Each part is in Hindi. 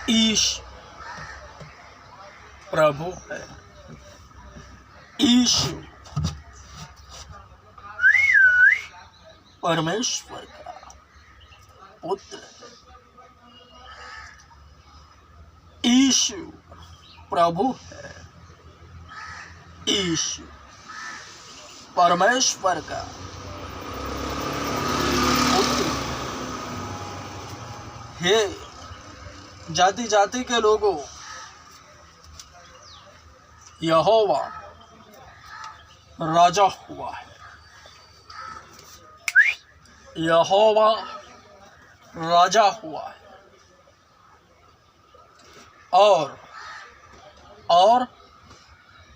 ईश प्रभु है। ईशु परमेश्वर का पुत्र है। ईशु प्रभु है। ईशु परमेश्वर का पुत्र। हे जाति जाति के लोगों, यहोवा राजा हुआ है। यहोवा राजा हुआ है। और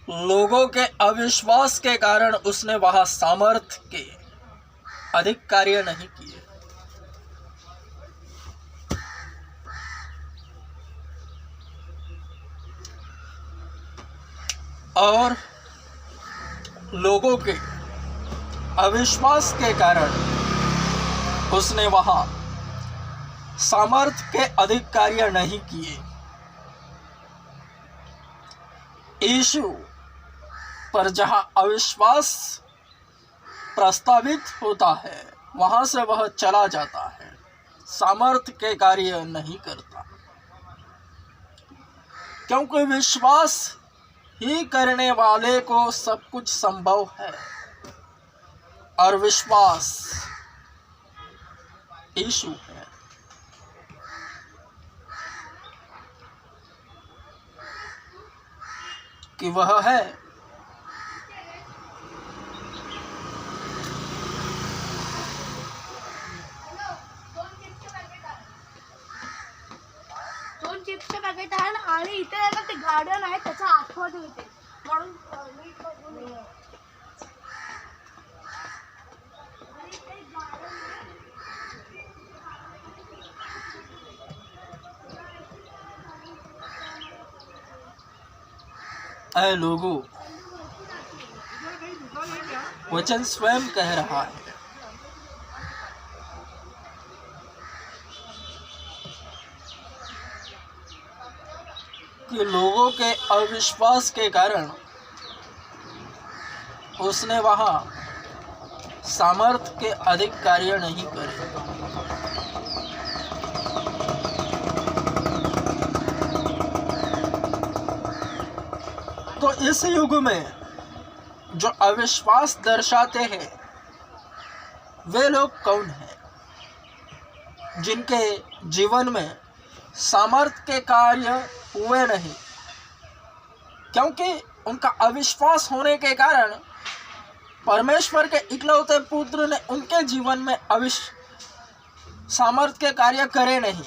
लोगों के अविश्वास के कारण उसने वहां सामर्थ्य के अधिक कार्य नहीं किए। और लोगों के अविश्वास के कारण उसने वहां सामर्थ्य के अधिक कार्य नहीं किए। यीशु पर जहां अविश्वास प्रस्तावित होता है, वहां से वह चला जाता है, सामर्थ्य के कार्य नहीं करता, क्योंकि विश्वास ही करने वाले को सब कुछ संभव है। और विश्वास यीशु है। कि वह है दोन चिप्सचे पॅकेट आहे आणि इथे आहे ना ते गार्डन आहे त्याच्या आतमध्ये होते म्हणून नीट बघून ऐ लोगों, वचन स्वयं कह रहा है कि लोगों के अविश्वास के कारण उसने वहां सामर्थ्य के अधिक कार्य नहीं करे। तो इस युग में जो अविश्वास दर्शाते हैं, वे लोग कौन हैं? जिनके जीवन में सामर्थ्य के कार्य हुए नहीं, क्योंकि उनका अविश्वास होने के कारण परमेश्वर के इकलौते पुत्र ने उनके जीवन में सामर्थ्य के कार्य करे नहीं।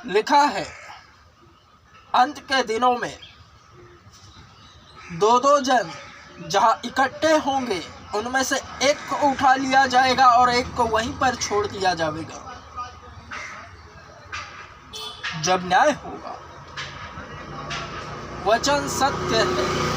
लिखा है, अंत के दिनों में दो जन जहां इकट्ठे होंगे, उनमें से एक को उठा लिया जाएगा और एक को वहीं पर छोड़ दिया जाएगा। जब न्याय होगा, वचन सत्य है।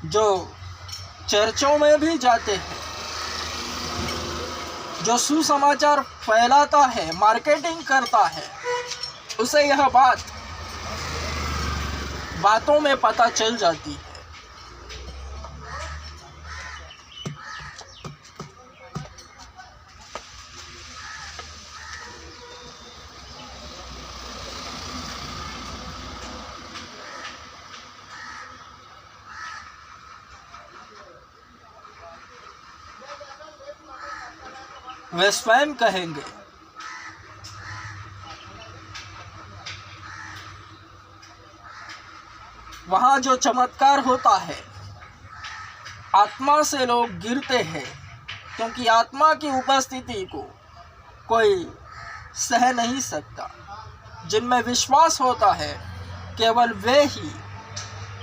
जो चर्चों में भी जाते हैं, जो सुसमाचार फैलाता है, मार्केटिंग करता है, उसे यह बातों में पता चल जाती है। वे स्वयं कहेंगे, वहां जो चमत्कार होता है, आत्मा से लोग गिरते हैं, क्योंकि आत्मा की उपस्थिति को कोई सह नहीं सकता। जिनमें विश्वास होता है, केवल वे ही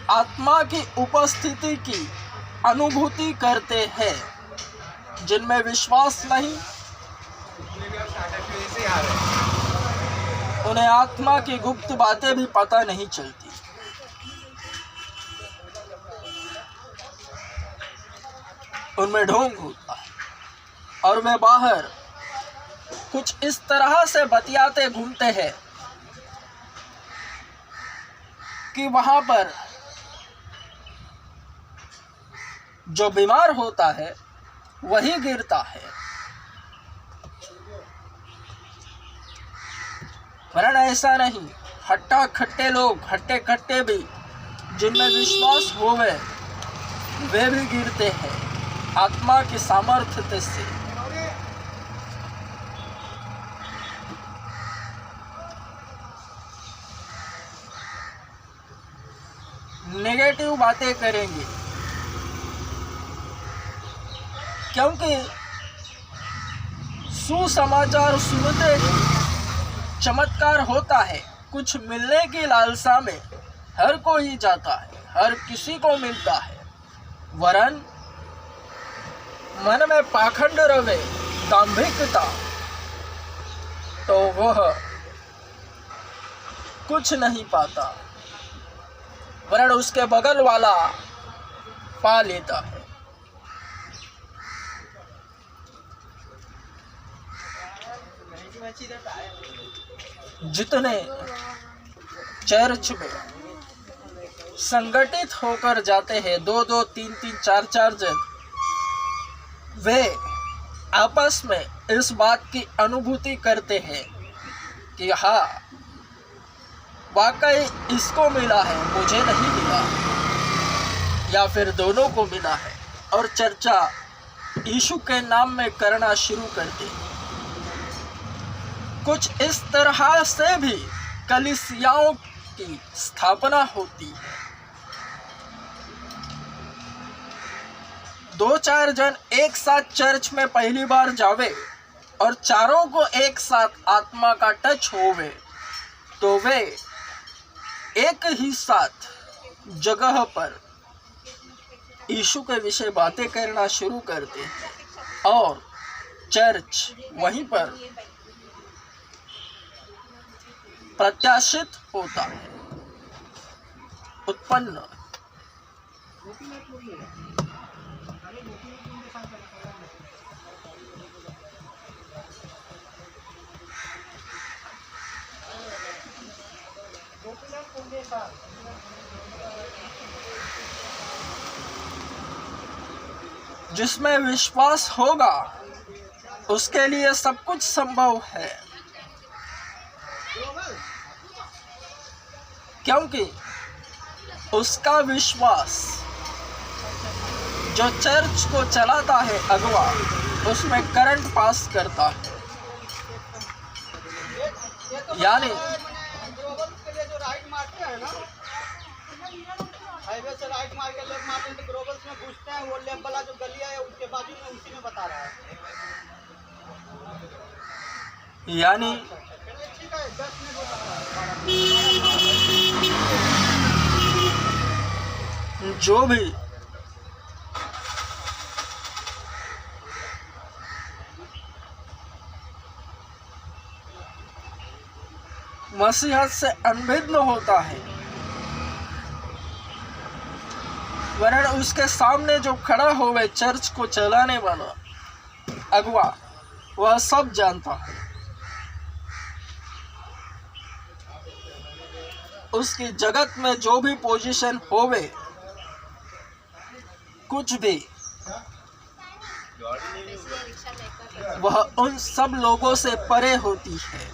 आत्मा की उपस्थिति की अनुभूति करते हैं। जिनमें विश्वास नहीं, उन्हें आत्मा की गुप्त बातें भी पता नहीं चलती। उनमें ढोंग होता है और वे बाहर कुछ इस तरह से बतियाते घूमते हैं कि वहां पर जो बीमार होता है वही गिरता है, वरना ऐसा नहीं। हट्टा खट्टे लोग, हट्टे खट्टे भी जिनमें विश्वास होवे वे भी गिरते हैं आत्मा की सामर्थ्य से। नेगेटिव बातें करेंगे क्योंकि सुसमाचार सुनते ही चमत्कार होता है। कुछ मिलने की लालसा में हर कोई जाता है, हर किसी को मिलता है, वरन मन में पाखंड रवे, दांभिकता, तो वह कुछ नहीं पाता, वरन उसके बगल वाला पा लेता है। जितने चर्च में संगठित होकर जाते हैं, 2-2, 3-3, 4-4 जन, वे आपस में इस बात की अनुभूति करते हैं कि हाँ वाकई इसको मिला है, मुझे नहीं मिला, या फिर दोनों को मिला है, और चर्चा यीशु के नाम में करना शुरू करते हैं। कुछ इस तरह से भी कलीसियाओं की स्थापना होती है। 2-4 जन एक साथ चर्च में पहली बार जावे और चारों को एक साथ आत्मा का टच होवे तो वे एक ही साथ जगह पर यीशु के विषय बातें करना शुरू करते हैं और चर्च वहीं पर प्रत्याशित होता है, उत्पन्न। जिसमें विश्वास होगा उसके लिए सब कुछ संभव है, क्योंकि उसका विश्वास जो चर्च को चलाता है अगवा, उसमें करंट पास करता है। यानी जो राइट मारते हैं ना, हाईवे से राइट मार के लेफ्ट मारते हैं तो ग्लोबल्स में घुसते हैं, वो लेफ्ट वाला जो गलिया है उसके बाजू में उसी में बता रहा है। यानी ठीक है, 10 मिनट बता रहा है। जो भी मसीहत से अनभिन्न होता है, वरन उसके सामने जो खड़ा होवे चर्च को चलाने वाला अगवा, वह सब जानता है। उसकी जगत में जो भी पोजीशन होवे, कुछ भी, वह उन सब लोगों से परे होती है।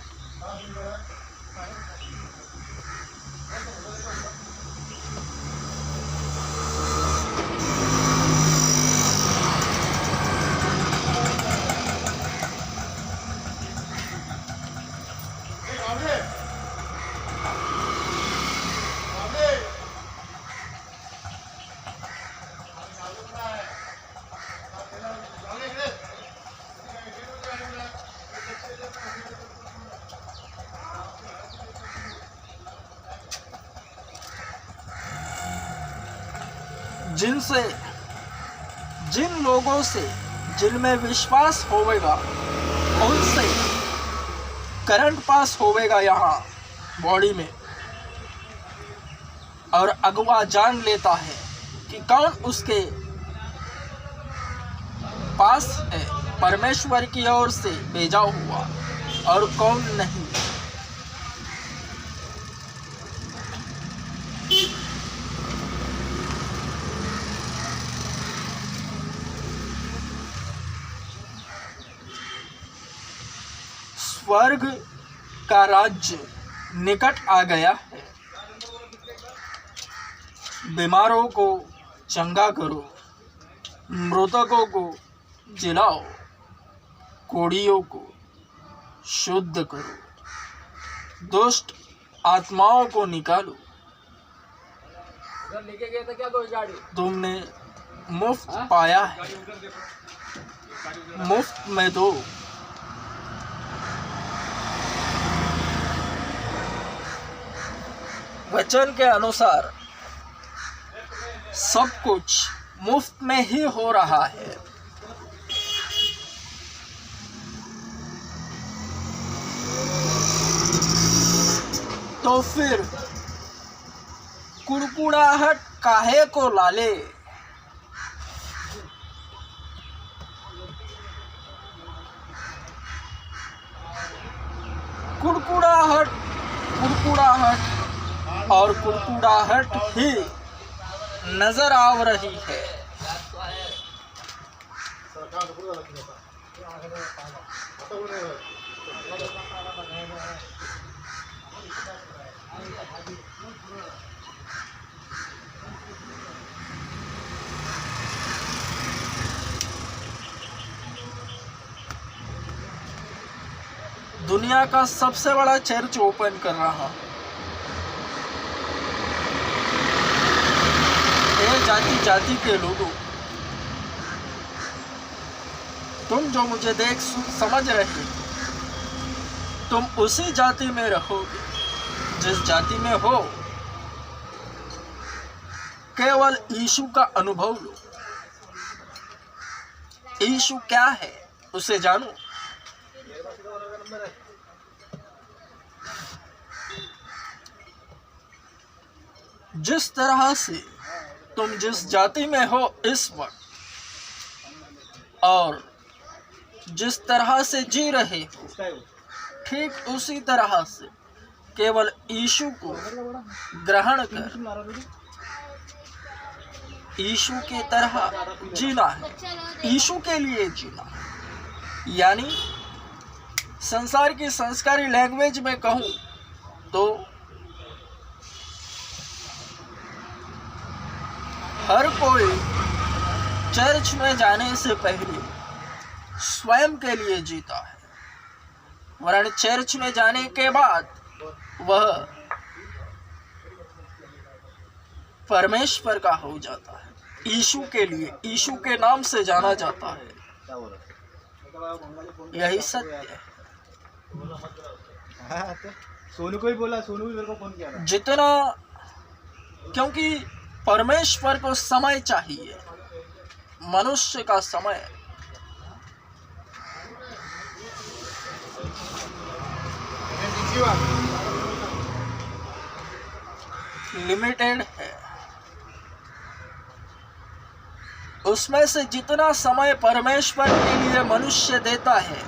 जिन लोगों से जिनमें विश्वास होवेगा, उनसे करंट पास होवेगा यहाँ बॉडी में, और अगवा जान लेता है कि कौन उसके पास है परमेश्वर की ओर से भेजा हुआ और कौन नहीं। स्वर्ग का राज्य निकट आ गया है। बीमारों को चंगा करो, मृतकों को जिलाओ, कोढ़ियों को शुद्ध करो, दुष्ट आत्माओं को निकालो। लेके गए थे क्या कोई गाड़ी? तुमने मुफ्त पाया है, मुफ्त में दो। वचन के अनुसार सब कुछ मुफ्त में ही हो रहा है। तो फिर कुड़कुड़ाहट काहे को लाले? कुड़कुड़ाहट और कुड़कुड़ाहट ही नजर आ रही है। दुनिया का सबसे बड़ा चर्च ओपन कर रहा हूं। ये जाति जाति के लोगों, तुम जो मुझे देख समझ रहे हो, तुम उसी जाति में रहोगे जिस जाति में हो। केवल यीशु का अनुभव लो। यीशु क्या है उसे जानो। जिस तरह से तुम जिस जाति में हो इस वक्त, और जिस तरह से जी रहे हो, ठीक उसी तरह से केवल यीशु को ग्रहण कर यीशु की तरह जीना है, यीशु के लिए जीना है। यानी संसार की संस्कारी लैंग्वेज में कहूँ तो हर कोई चर्च में जाने से पहले स्वयं के लिए जीता है, वरन चर्च में जाने के बाद वह परमेश्वर का हो जाता है। यीशु के लिए, यीशु के नाम से जाना जाता है। यही सत्य है। सोनू को ही बोला, सोनू भी मेरे को फोन किया था। जितना, क्योंकि परमेश्वर को समय चाहिए, मनुष्य का समय लिमिटेड है। उसमें से जितना समय परमेश्वर के लिए मनुष्य देता है,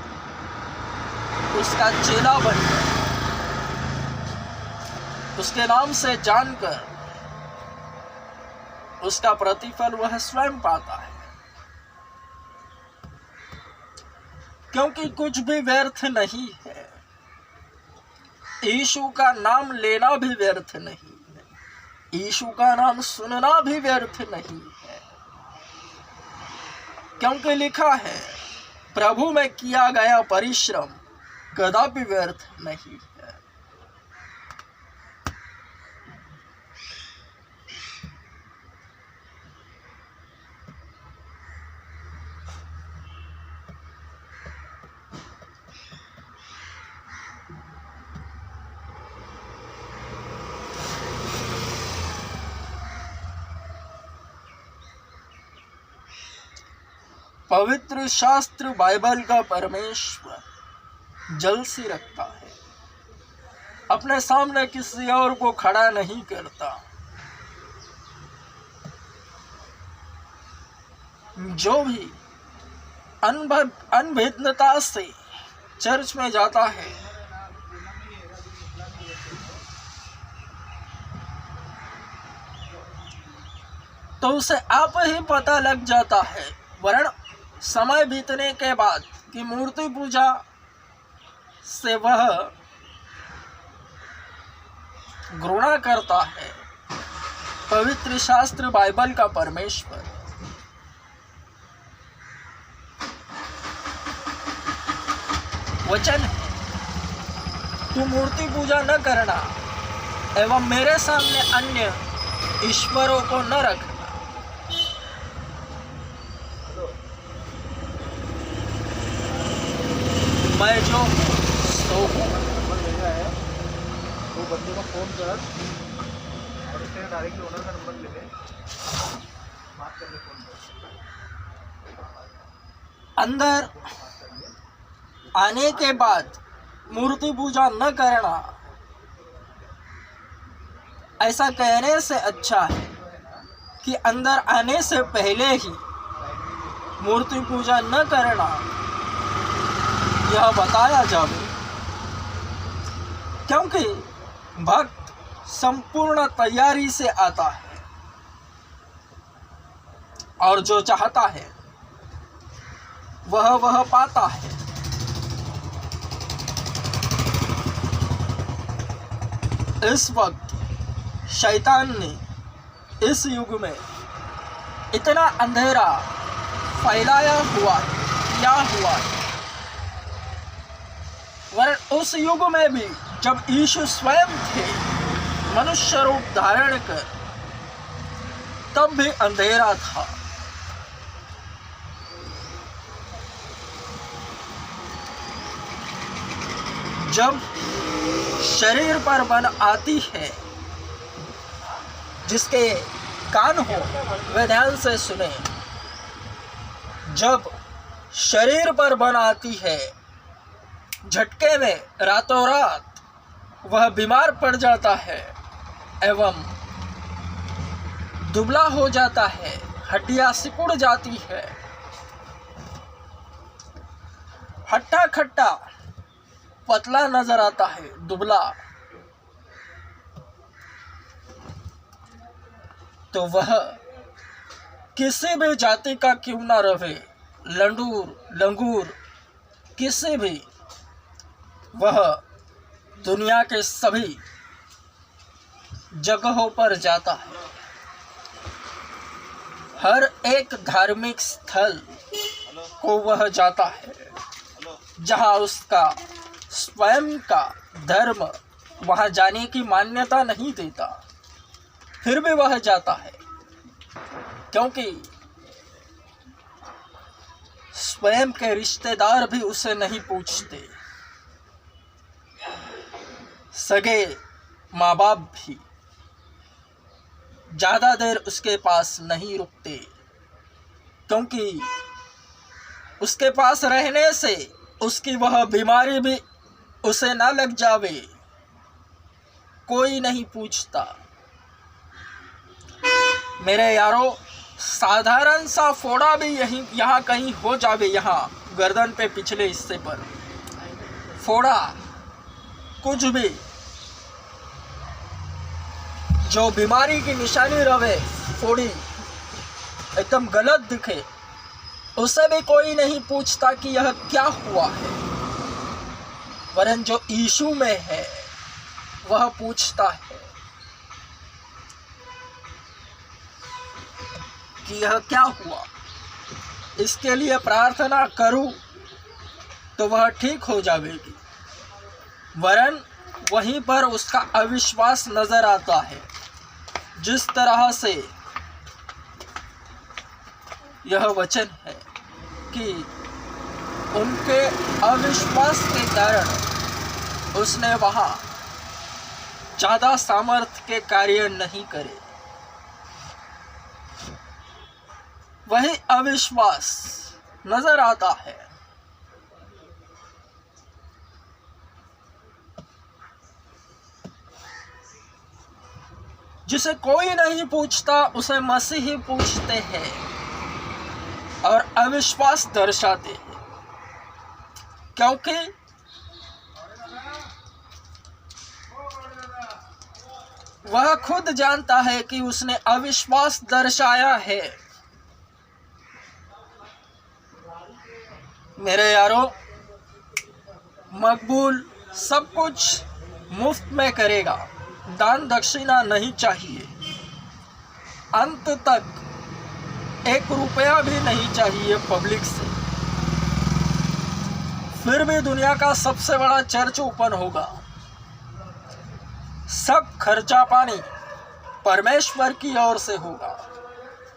उसका चेला बनकर, उसके नाम से जानकर, उसका प्रतिफल वह स्वयं पाता है। क्योंकि कुछ भी व्यर्थ नहीं है, यीशु का नाम लेना भी व्यर्थ नहीं है, यीशु का नाम सुनना भी व्यर्थ नहीं है। क्योंकि लिखा है, प्रभु में किया गया परिश्रम कदापि व्यर्थ नहीं है। पवित्र शास्त्र बाइबल का परमेश्वर जल सी रखता है। अपने सामने किसी और को खड़ा नहीं करता। जो भी अनभिज्ञता से चर्च में जाता है, तो उसे आप ही पता लग जाता है, वरन समय बीतने के बाद, कि मूर्ति पूजा से वह घृणा करता है पवित्र शास्त्र बाइबल का परमेश्वर। वचन है, तू मूर्ति पूजा न करना एवं मेरे सामने अन्य ईश्वरों को न रखना। मैं जो हूँ सो हूँ। नंबर भेजा है, वो बंदे को फोन कर और उससे डायरेक्टली ओनर का नंबर ले ले, बात कर ले फोन पर। अंदर आने के बाद मूर्ति पूजा न करना, ऐसा कहने से अच्छा है कि अंदर आने से पहले ही मूर्ति पूजा न करना यह बताया जाए, क्योंकि भक्त संपूर्ण तैयारी से आता है और जो चाहता है वह पाता है। इस वक्त शैतान ने इस युग में इतना अंधेरा फैलाया हुआ है, किया हुआ है, वरन उस युग में भी जब यीशु स्वयं थे मनुष्य रूप धारण कर, तब भी अंधेरा था। जब शरीर पर बन आती है, जिसके कान हो वे ध्यान से सुने, जब शरीर पर बन आती है, झटके में रातों रात वह बीमार पड़ जाता है एवं दुबला हो जाता है, हड्डियां सिकुड़ जाती है, हट्टा खट्टा पतला नजर आता है, दुबला, तो वह किसी भी जाति का क्यों ना रहे, लंडूर लंगूर किसी भी, वह दुनिया के सभी जगहों पर जाता है। हर एक धार्मिक स्थल को वह जाता है जहां उसका स्वयं का धर्म वहां जाने की मान्यता नहीं देता, फिर भी वह जाता है, क्योंकि स्वयं के रिश्तेदार भी उसे नहीं पूछते, सगे माँ बाप भी ज़्यादा देर उसके पास नहीं रुकते, क्योंकि उसके पास रहने से उसकी वह बीमारी भी उसे ना लग जावे, कोई नहीं पूछता। मेरे यारों, साधारण सा फोड़ा भी यहाँ कहीं हो जावे, यहाँ गर्दन पे पिछले हिस्से पर फोड़ा, कुछ भी जो बीमारी की निशानी रहे, फोड़ी एकदम गलत दिखे, उसे भी कोई नहीं पूछता कि यह क्या हुआ है, वरन जो यीशु में है वह पूछता है कि यह क्या हुआ, इसके लिए प्रार्थना करूं तो वह ठीक हो जाएगी, वरन वहीं पर उसका अविश्वास नजर आता है। जिस तरह से यह वचन है कि उनके अविश्वास के कारण उसने वहाँ ज़्यादा सामर्थ्य के कार्य नहीं करे, वही अविश्वास नजर आता है। जिसे कोई नहीं पूछता उसे मसीही पूछते हैं और अविश्वास दर्शाते हैं, क्योंकि वह खुद जानता है कि उसने अविश्वास दर्शाया है। मेरे यारों, मकबूल सब कुछ मुफ्त में करेगा, दान दक्षिणा नहीं चाहिए, अंत तक 1 रुपया भी नहीं चाहिए पब्लिक से। फिर भी दुनिया का सबसे बड़ा चर्च ओपन होगा। सब खर्चा पानी परमेश्वर की ओर से होगा,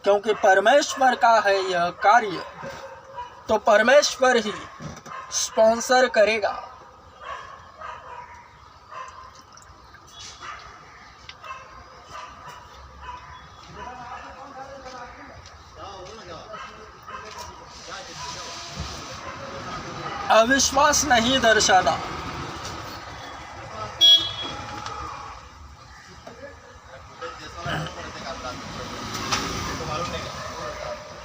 क्योंकि परमेश्वर का है यह कार्य, तो परमेश्वर ही स्पॉन्सर करेगा। अविश्वास नहीं दर्शाता।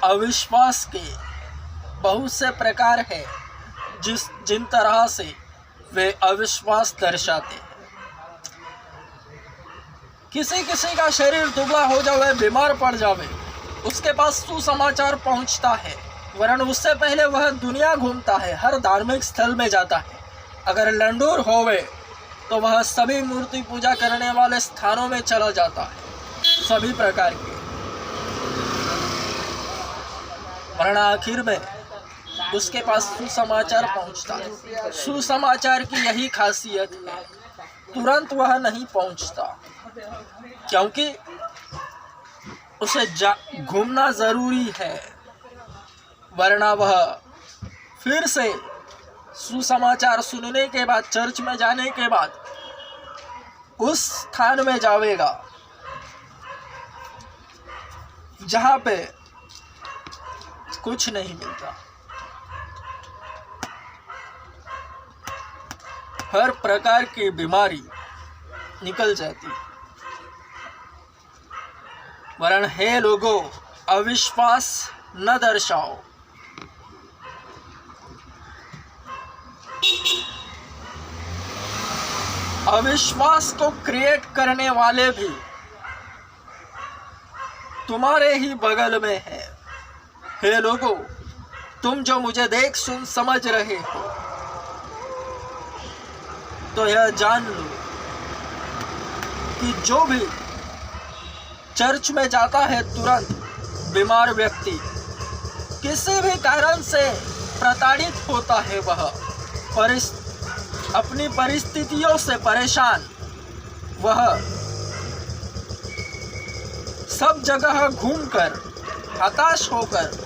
अविश्वास के बहुत से प्रकार हैं, जिन तरह से वे अविश्वास दर्शाते हैं। किसी किसी का शरीर दुबला हो जावे, बीमार पड़ जावे, उसके पास सुसमाचार पहुंचता है, वरन उससे पहले वह दुनिया घूमता है, हर धार्मिक स्थल में जाता है। अगर लंडूर होवे तो वह सभी मूर्ति पूजा करने वाले स्थानों में चला जाता है, सभी प्रकार के। वरना आखिर में उसके पास सुसमाचार पहुंचता है। सुसमाचार की यही खासियत है, तुरंत वह नहीं पहुंचता, क्योंकि उसे घूमना जरूरी है, वरना वह फिर से सुसमाचार सुनने के बाद, चर्च में जाने के बाद उस स्थान में जावेगा जहां पे कुछ नहीं मिलता। हर प्रकार की बीमारी निकल जाती। वरन हे लोगों, अविश्वास न दर्शाओ। अविश्वास को क्रिएट करने वाले भी तुम्हारे ही बगल में है। हे लोगों, तुम जो मुझे देख सुन समझ रहे हो, तो यह जान लो कि जो भी चर्च में जाता है, तुरंत बीमार व्यक्ति किसी भी कारण से प्रताड़ित होता है, वह अपनी परिस्थितियों से परेशान, वह सब जगह घूमकर हताश होकर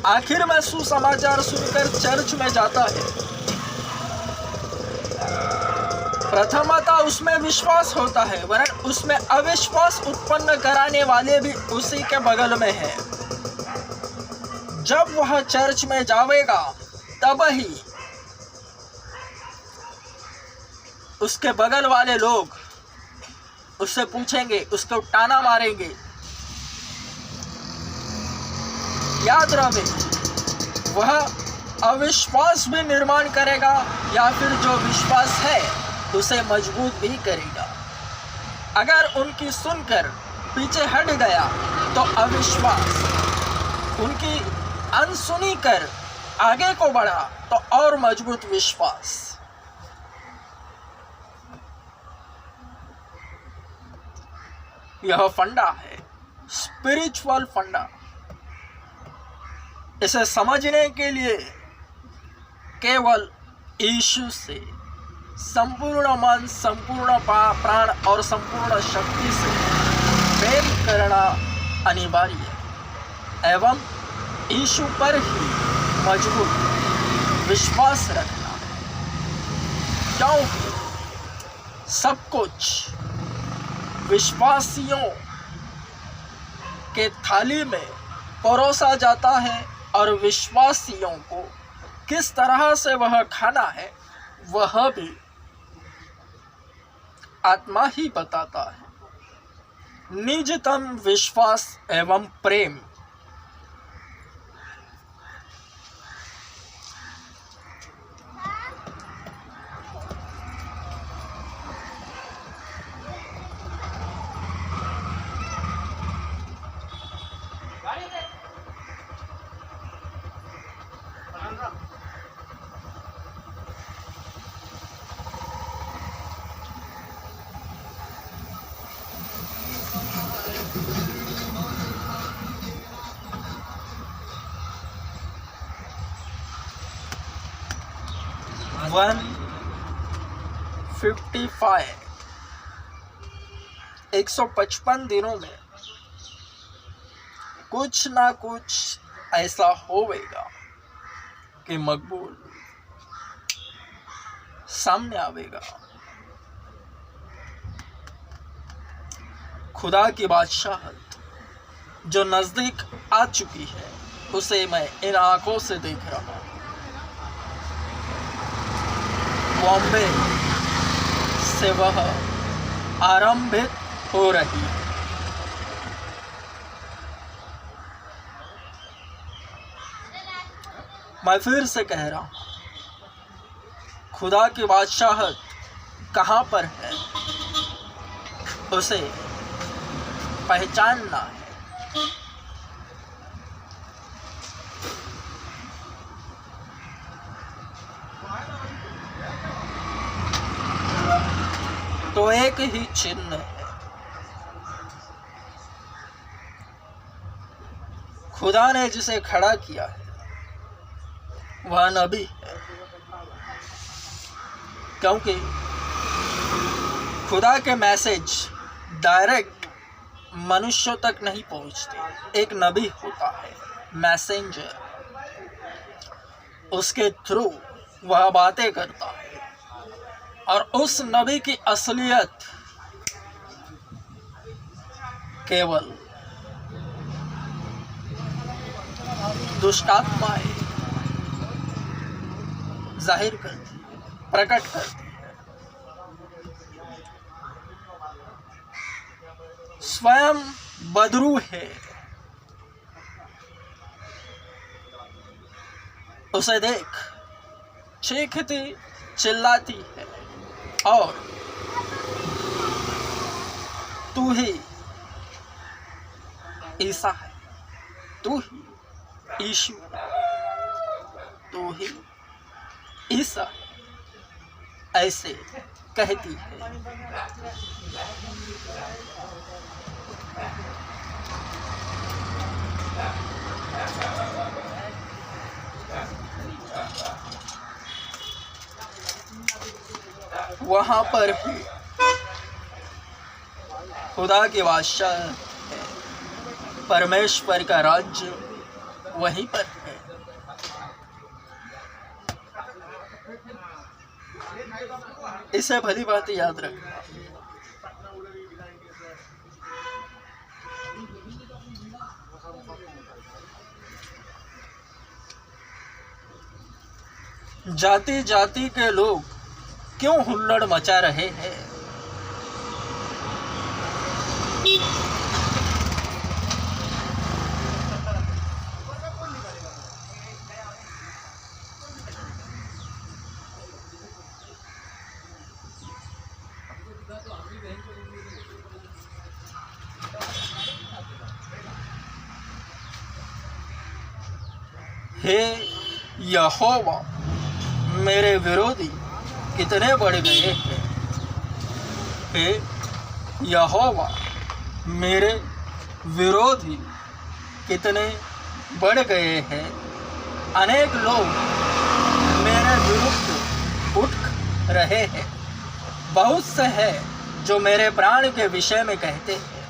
आखिर में सुसमाचार सुनकर चर्च में जाता है। प्रथमतः उसमें विश्वास होता है, वरन उसमें अविश्वास उत्पन्न कराने वाले भी उसी के बगल में है। जब वह चर्च में जाएगा, तब ही उसके बगल वाले लोग उससे पूछेंगे, उसको ताना मारेंगे। याद रहे, वह अविश्वास भी निर्माण करेगा या फिर जो विश्वास है उसे मजबूत भी करेगा। अगर उनकी सुनकर पीछे हट गया तो अविश्वास, उनकी अनसुनी कर आगे को बढ़ा तो और मजबूत विश्वास। यह फंडा है, स्पिरिचुअल फंडा। इसे समझने के लिए केवल यीशु से संपूर्ण मन, संपूर्ण प्राण और संपूर्ण शक्ति से प्रेम करना अनिवार्य है, एवं यीशु पर ही मजबूत विश्वास रखना, क्योंकि सब कुछ विश्वासियों के थाली में परोसा जाता है और विश्वासियों को किस तरह से वह खाना है वह भी आत्मा ही बताता है। निजतम विश्वास एवं प्रेम। वन 55 155 दिनों में कुछ ना कुछ ऐसा होवेगा कि मकबूल सामने आवेगा। खुदा की बादशाहत जो नजदीक आ चुकी है उसे मैं इन आंखों से देख रहा हूं। बॉम्बे से वह आरंभित हो रही है। मैं फिर से कह रहा हूं, खुदा की बादशाहत कहां पर है उसे पहचानना है। तो एक ही चिन्ह है, खुदा ने जिसे खड़ा किया है वह नबी है, क्योंकि खुदा के मैसेज डायरेक्ट मनुष्यों तक नहीं पहुंचते। एक नबी होता है, मैसेंजर, उसके थ्रू वह बातें करता है। और उस नबी की असलियत केवल दुष्टात्माएं जाहिर करती है, प्रकट करती है। स्वयं बदरू है, उसे देख चीखती चिल्लाती है और तू ही ईसा है, तू ही यीशु, तू ही ईसा है, ऐसे कहती है। वहां पर भी खुदा की बादशाह है, परमेश्वर का राज्य वहीं पर है। इसे भली बात याद रखना। जाति जाति के लोग क्यों हुल्लड़ मचा रहे हैं? हे यहोवा, मेरे विरोधी कितने बढ़ गए हैं। हे यहोवा, मेरे विरोधी कितने बढ़ गए हैं। अनेक लोग मेरे विरुद्ध उठ रहे हैं। बहुत से हैं जो मेरे प्राण के विषय में कहते हैं,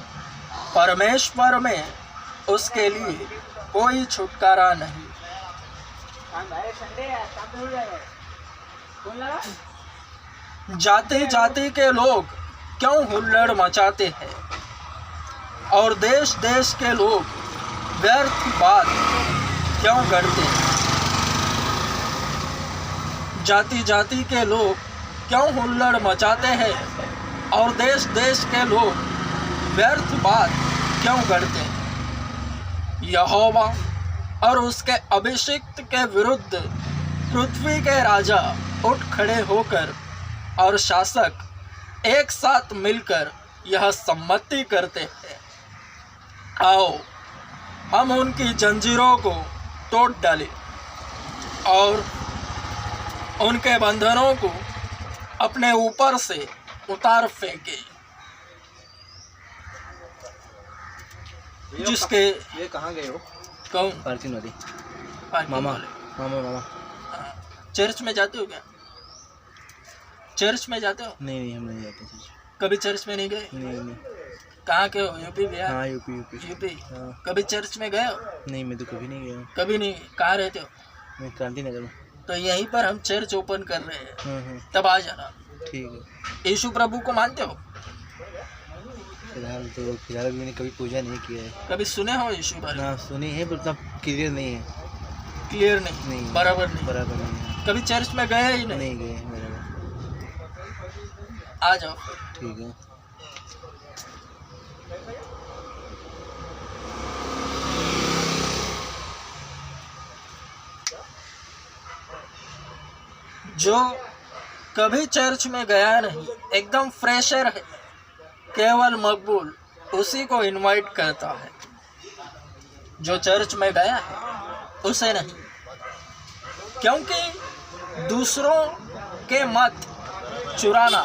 परमेश्वर में उसके लिए कोई छुटकारा नहीं। जाति जाति के लोग क्यों हुल्लड़ मचाते हैं और देश देश के लोग व्यर्थ बात क्यों करते हैं। जाति जाति के लोग क्यों हुल्लड़ मचाते हैं और देश देश के लोग व्यर्थ बात क्यों गढ़ते हैं? यहोवा और उसके अभिषिक्त के विरुद्ध पृथ्वी के राजा उठ खड़े होकर और शासक एक साथ मिलकर यह सम्मति करते हैं, आओ हम उनकी जंजीरों को तोड़ डालें और उनके बंधनों को अपने ऊपर से उतार फेंके। जिसके ये कहाँ गए हो? कौन? पार्किंग वाली पार्किंग मामा वाले। मामा मामा हाँ। चर्च में जाते हो क्या? चर्च में जाते हो? नहीं हम नहीं जाते चर्च। कभी चर्च में नहीं गए? नहीं कहाँ के हो? यूपी बिहार? हाँ यूपी यूपी। हाँ। कभी चर्च में गए हो? नहीं मैं तो कभी नहीं गया हूँ। कभी नहीं। कहाँ रहते हो? मैं क्रांति नगर में। तो यहीं पर हम चर्च ओपन कर रहे हैं, तब आ जाना। ठीक है। यीशु प्रभु को मानते हो? फिलहाल भी मैंने कभी पूजा नहीं किया है। कभी सुने हो यीशु बारे में? ना सुनी है पर उतना क्लियर नहीं है। क्लियर नहीं, नहीं बराबर नहीं। नहीं है। कभी चर्च में गए ही नहीं? नहीं गए मेरा। आ जाओ। ठीक है। जो कभी चर्च में गया नहीं, एकदम फ्रेशर है, केवल मकबूल उसी को इनवाइट करता है। जो चर्च में गया है उसे नहीं, क्योंकि दूसरों के मत चुराना,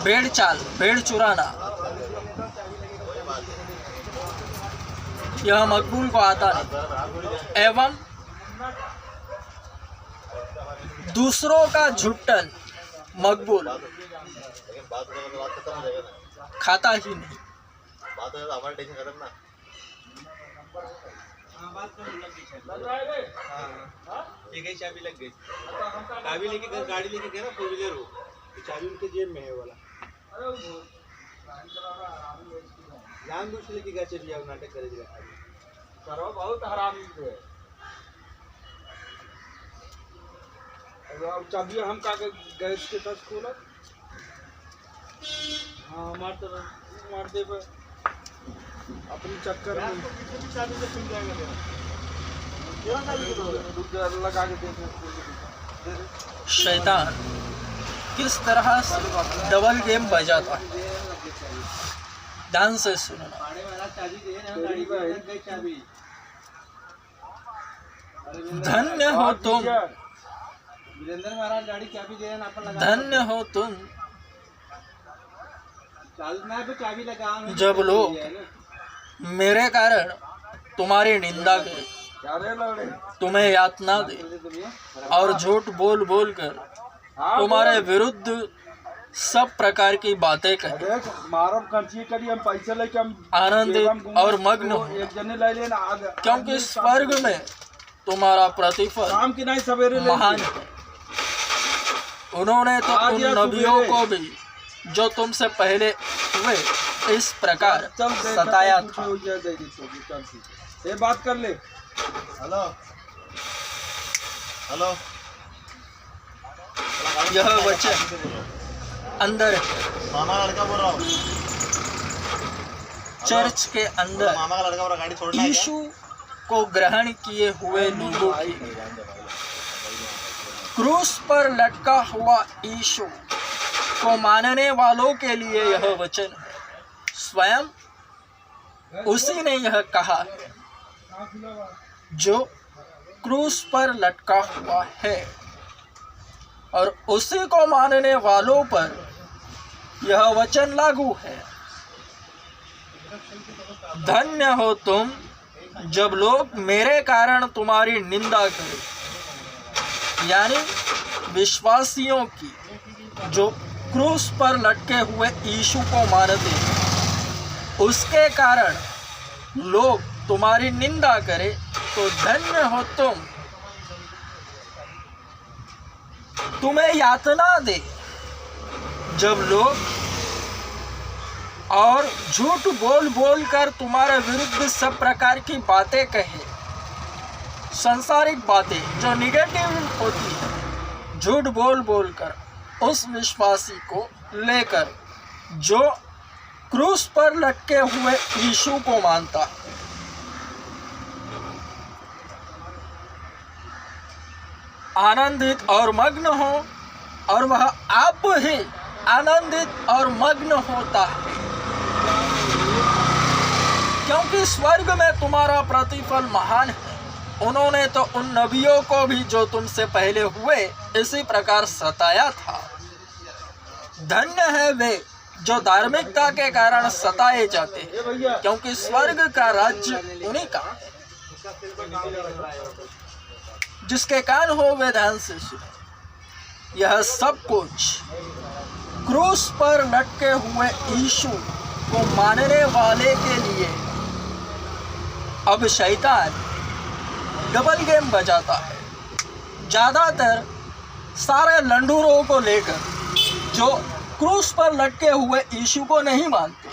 भेड़ चुराना यह मकबूल को आता नहीं, एवं दूसरों का झुट्टन मकबूल खाता ही नहीं। चाबी लग गई। चाबी लेके गाड़ी लेके गए ना, 4 व्हीलर हो, चाबी उनके जेब में है वाला। जानबूझ के लेके गए, चलिए अब नाटक करेगा। करो बहुत हरामी है। अब चाबी हम का गैस के पास खोला। हाँ मार दे अपनी चक्कर में चाबी से खुल जाएगा। लगा के शैतान किस तरह से डबल गेम बजाता है, ध्यान से सुनना। धन्य हो तुम, वीरेंद्र महाराज गाड़ी चाबी दे रहे हैं, धन्य हो तुम चाबी लगा जब लोग मेरे कारण तुम्हारी निंदा करें, तुम्हें यातना दे और झूठ बोल बोल कर तुम्हारे विरुद्ध सब प्रकार की बातें करें, आनंदित और मग्न हो, क्योंकि स्वर्ग में तुम्हारा प्रतिफल महान है। उन्होंने तो उन नबियों को भी जो तुमसे पहले हुए इस प्रकार सताया था। ये बात कर ले। Hello hello. यह वचन अंदर है। मामा का लड़का बोल रहा हूँ। चर्च के अंदर मामा का लड़का बोल रहा, गाड़ी छोड़ना है क्या? यीशु को ग्रहण किए हुए लोगों की, क्रूस पर लटका हुआ यीशु को मानने वालों के लिए यह वचन है। स्वयं उसी ने यह कहा है, जो क्रूस पर लटका हुआ है, और उसी को मानने वालों पर यह वचन लागू है। धन्य हो तुम जब लोग मेरे कारण तुम्हारी निंदा करें, यानी विश्वासियों की जो क्रूस पर लटके हुए यीशु को मानते हैं, उसके कारण लोग तुम्हारी निंदा करें, तो धन्य हो तुम। तुम्हें यातना दे जब लोग और झूठ बोल बोल कर तुम्हारे विरुद्ध सब प्रकार की बातें कहे, सांसारिक बातें जो निगेटिव होती है, झूठ बोल बोल कर उस विश्वासी को लेकर जो क्रूस पर लटके हुए यीशु को मानता है। आनंदित और मग्न हो, और वह आप ही आनंदित और मग्न होता है, क्योंकि स्वर्ग में तुम्हारा प्रतिफल महान है। उन्होंने तो उन नबियों को भी जो तुमसे पहले हुए इसी प्रकार सताया था। धन्य है वे जो धार्मिकता के कारण सताए जाते हैं, क्योंकि स्वर्ग का राज्य उन्हीं का है। जिसके कान हो वे ध्यान से सुने। यह सब कुछ क्रूस पर लटके हुए यीशु को मानने वाले के लिए अब शैतान डबल गेम बजाता है। ज़्यादातर सारे लंडूरों को लेकर जो क्रूस पर लटके हुए यीशु को नहीं मानते,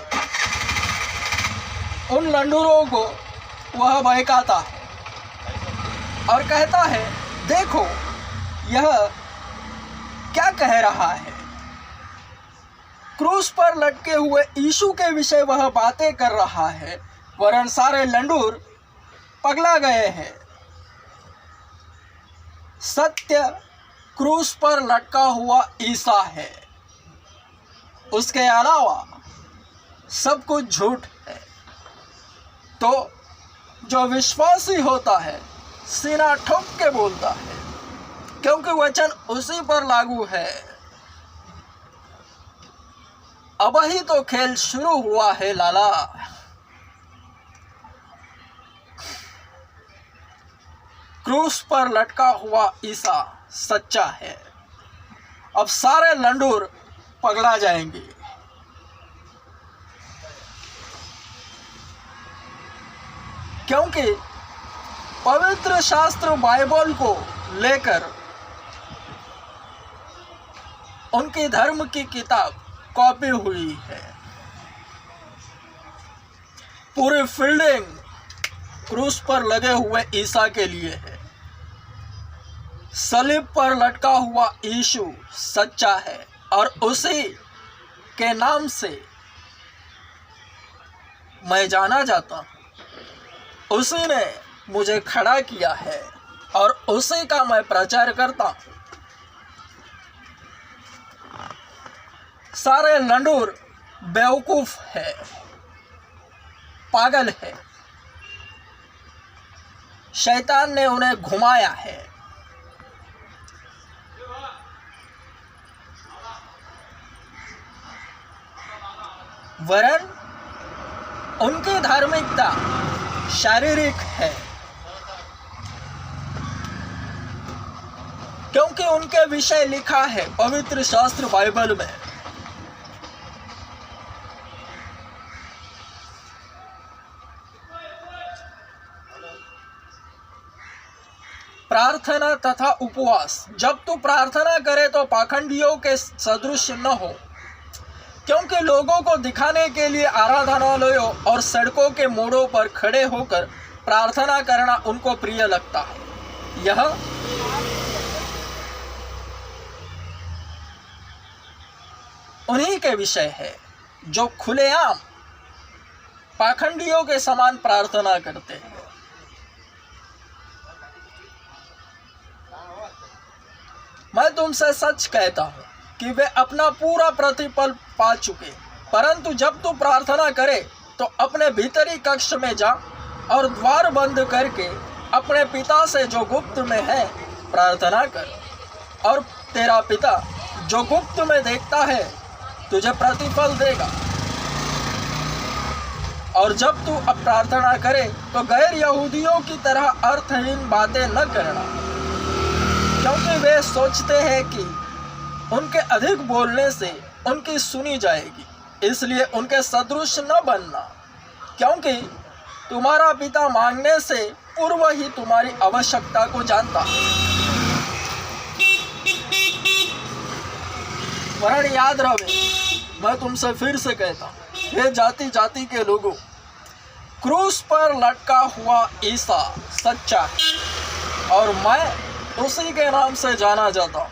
उन लंडूरों को वह बहकाता है और कहता है, देखो यह क्या कह रहा है। क्रूस पर लटके हुए यीशु के विषय वह बातें कर रहा है, वरन सारे लंडूर पगला गए हैं। सत्य क्रूस पर लटका हुआ ईसा है, उसके अलावा सब कुछ झूठ है। तो जो विश्वासी होता है सीना ठोक के बोलता है, क्योंकि वचन उसी पर लागू है। अब ही तो खेल शुरू हुआ है लाला। क्रूस पर लटका हुआ ईसा सच्चा है। अब सारे लंडूर पगला जाएंगे। क्योंकि पवित्र शास्त्र बाइबल को लेकर उनकी धर्म की किताब कॉपी हुई है। पूरी फील्डिंग क्रूस पर लगे हुए ईसा के लिए है। सलीब पर लटका हुआ यीशु सच्चा है और उसी के नाम से मैं जाना जाता हूँ। उसी ने मुझे खड़ा किया है और उसी का मैं प्रचार करता हूँ। सारे लंडूर बेवकूफ है, पागल है। शैतान ने उन्हें घुमाया है। वरन उनकी धार्मिकता शारीरिक है, क्योंकि उनके विषय लिखा है पवित्र शास्त्र बाइबल में। प्रार्थना तथा उपवास। जब तू प्रार्थना करे तो पाखंडियों के सदृश न हो, क्योंकि लोगों को दिखाने के लिए आराधनालयों और सड़कों के मोड़ों पर खड़े होकर प्रार्थना करना उनको प्रिय लगता है। यह उन्हीं के विषय है जो खुलेआम पाखंडियों के समान प्रार्थना करते हैं। मैं तुमसे सच कहता हूं कि वे अपना पूरा प्रतिफल पा चुके। परंतु जब तू प्रार्थना करे तो अपने भीतरी कक्ष में जा और द्वार बंद करके अपने पिता से जो गुप्त में है प्रार्थना कर, और तेरा पिता जो गुप्त में देखता है तुझे प्रतिफल देगा। और जब तू अब प्रार्थना करे तो गैर यहूदियों की तरह अर्थहीन बातें न करना, क्योंकि वे सोचते हैं कि उनके अधिक बोलने से उनकी सुनी जाएगी। इसलिए उनके सदृश न बनना, क्योंकि तुम्हारा पिता मांगने से पूर्व ही तुम्हारी आवश्यकता को जानता है। वरन याद रहे, मैं तुमसे फिर से कहता हूँ, हे जाति जाति के लोगों, क्रूस पर लटका हुआ ईसा सच्चा है और मैं उसी के नाम से जाना जाता हूँ।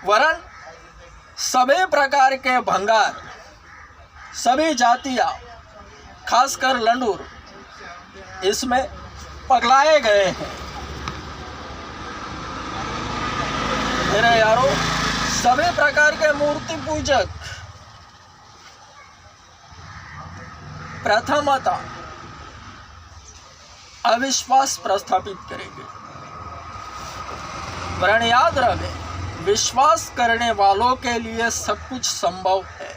वरन सभी प्रकार के भंगार सभी जातियां, खासकर लंडूर, इसमें पगलाए गए हैं। मेरे यारों, सभी प्रकार के मूर्ति पूजक प्रथमतः अविश्वास प्रस्थापित करेंगे, वरन याद रहे, विश्वास करने वालों के लिए सब कुछ संभव है।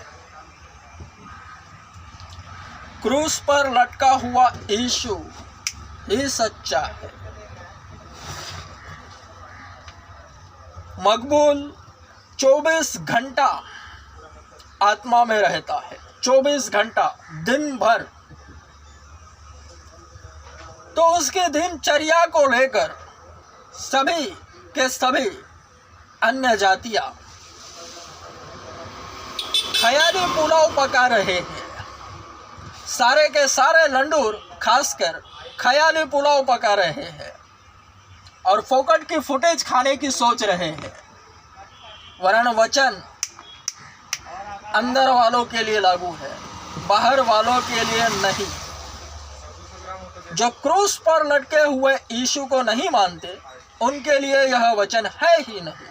क्रूस पर लटका हुआ यीशु ही सच्चा है। मकबूल 24 घंटा आत्मा में रहता है, 24 घंटा दिन भर। तो उसके दिनचर्या को लेकर सभी के सभी अन्य जातियां ख्याली पुलाव पका रहे हैं। सारे के सारे लंडूर खासकर ख्याली पुलाव पका रहे हैं और फोकट की फुटेज खाने की सोच रहे हैं, वरन वचन अंदर वालों के लिए लागू है, बाहर वालों के लिए नहीं। जो क्रूस पर लटके हुए यीशु को नहीं मानते, उनके लिए यह वचन है ही नहीं,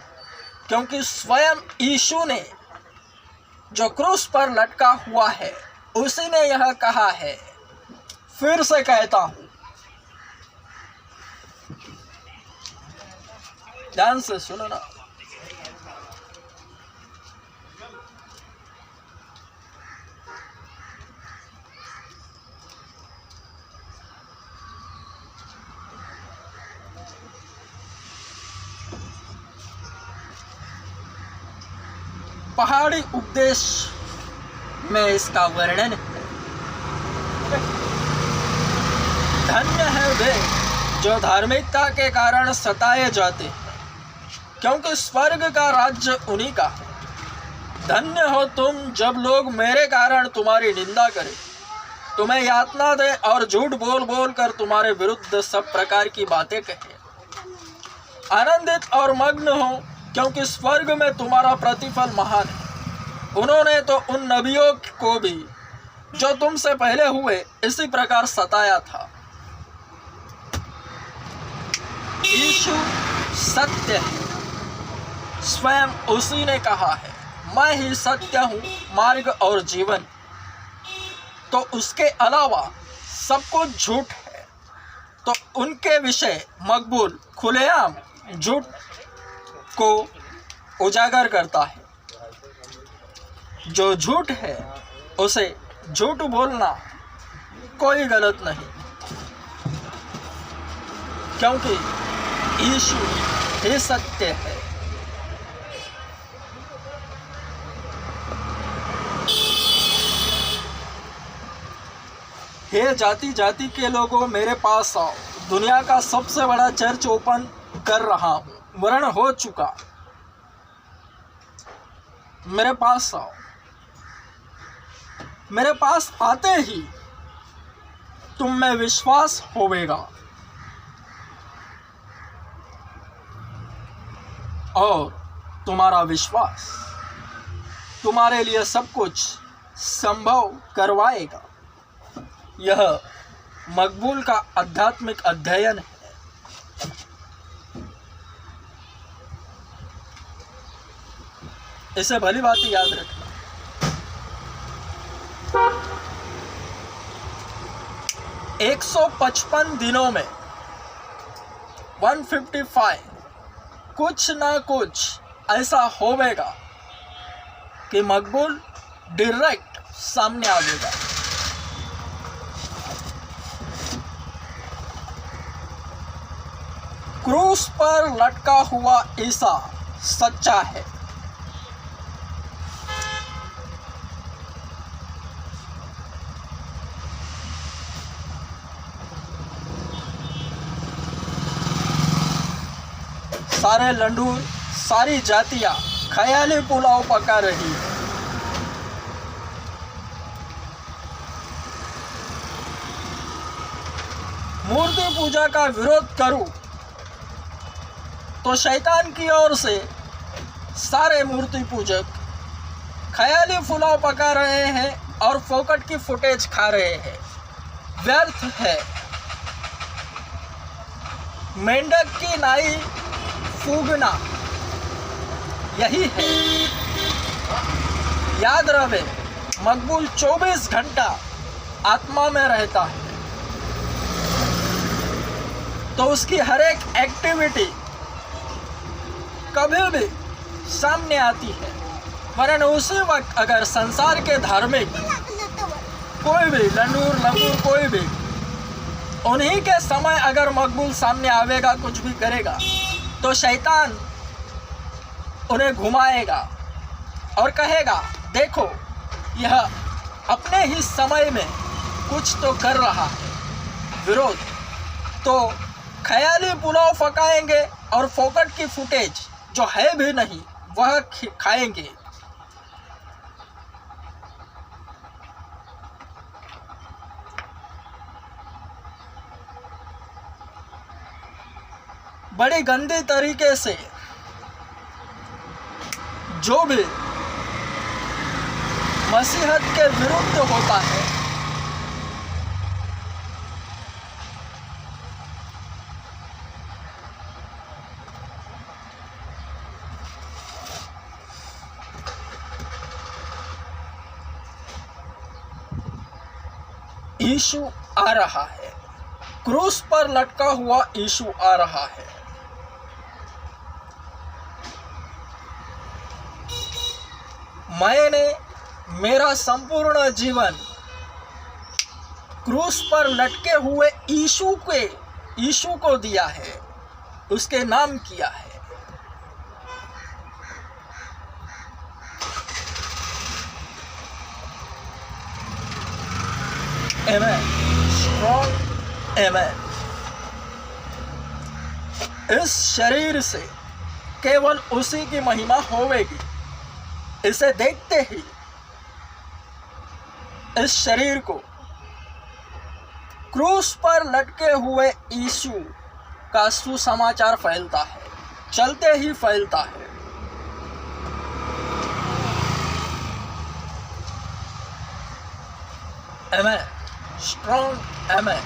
क्योंकि स्वयं यीशु ने जो क्रूस पर लटका हुआ है, उसी ने यह कहा है। फिर से कहता हूं, ध्यान से सुनना। पहाड़ी उपदेश में इसका वर्णन है। धन्य है वे जो धार्मिकता के कारण सताए जाते हैं, क्योंकि स्वर्ग का राज्य उन्हीं का है। धन्य हो तुम जब लोग मेरे कारण तुम्हारी निंदा करें, तुम्हें यातना दे और झूठ बोल बोल कर तुम्हारे विरुद्ध सब प्रकार की बातें कहें। आनंदित और मग्न हो, क्योंकि स्वर्ग में तुम्हारा प्रतिफल महान है। उन्होंने तो उन नबियों को भी जो तुमसे पहले हुए इसी प्रकार सताया था। यीशु सत्य है, स्वयं उसी ने कहा है, मैं ही सत्य हूँ, मार्ग और जीवन। तो उसके अलावा सब कुछ झूठ है। तो उनके विषय मकबूल खुलेआम झूठ को उजागर करता है। जो झूठ है उसे झूठ बोलना कोई गलत नहीं, क्योंकि यीशु ही सत्य है। हे जाति जाति के लोगों, मेरे पास आओ। दुनिया का सबसे बड़ा चर्च ओपन कर रहा हूँ, वर्ण हो चुका। मेरे पास आओ। मेरे पास आते ही तुम में विश्वास होवेगा और तुम्हारा विश्वास तुम्हारे लिए सब कुछ संभव करवाएगा। यह मकबूल का आध्यात्मिक अध्ययन है। इसे भली बात याद रखना। 155 दिनों में 155 कुछ ना कुछ ऐसा होवेगा कि मकबूल डायरेक्ट सामने आवेगा। क्रूस पर लटका हुआ ईसा सच्चा है। सारे लंडूर, सारी जातियां ख्याली पुलाव पका रही है। मूर्ति पूजा का विरोध करूं तो शैतान की ओर से सारे मूर्ति पूजक ख्याली पुलाव पका रहे हैं और फोकट की फुटेज खा रहे हैं। व्यर्थ है। मेंढक की नाई फूंकना यही है। याद रहे, मकबूल 24 घंटा आत्मा में रहता है, तो उसकी हर एक एक्टिविटी कभी भी सामने आती है। वरन उसी वक्त अगर संसार के धार्मिक कोई भी लंगूर कोई भी, उन्हीं के समय अगर मकबूल सामने आवेगा, कुछ भी करेगा, तो शैतान उन्हें घुमाएगा और कहेगा, देखो यह अपने ही समय में कुछ तो कर रहा है विरोध। तो ख्याली पुलाव पकाएंगे और फोकट की फुटेज जो है भी नहीं वह खाएंगे। बड़ी गंदी तरीके से जो भी मसीहत के विरुद्ध होता है, यीशु आ रहा है। क्रूस पर लटका हुआ यीशु आ रहा है। मैंने मेरा संपूर्ण जीवन क्रूस पर लटके हुए यीशु को दिया है, उसके नाम किया है। Amen. Strong Amen. इस शरीर से केवल उसी की महिमा होवेगी। इसे देखते ही इस शरीर को क्रूस पर लटके हुए यीशु का सुसमाचार फैलता है, चलते ही फैलता है। Amen. Strong Amen.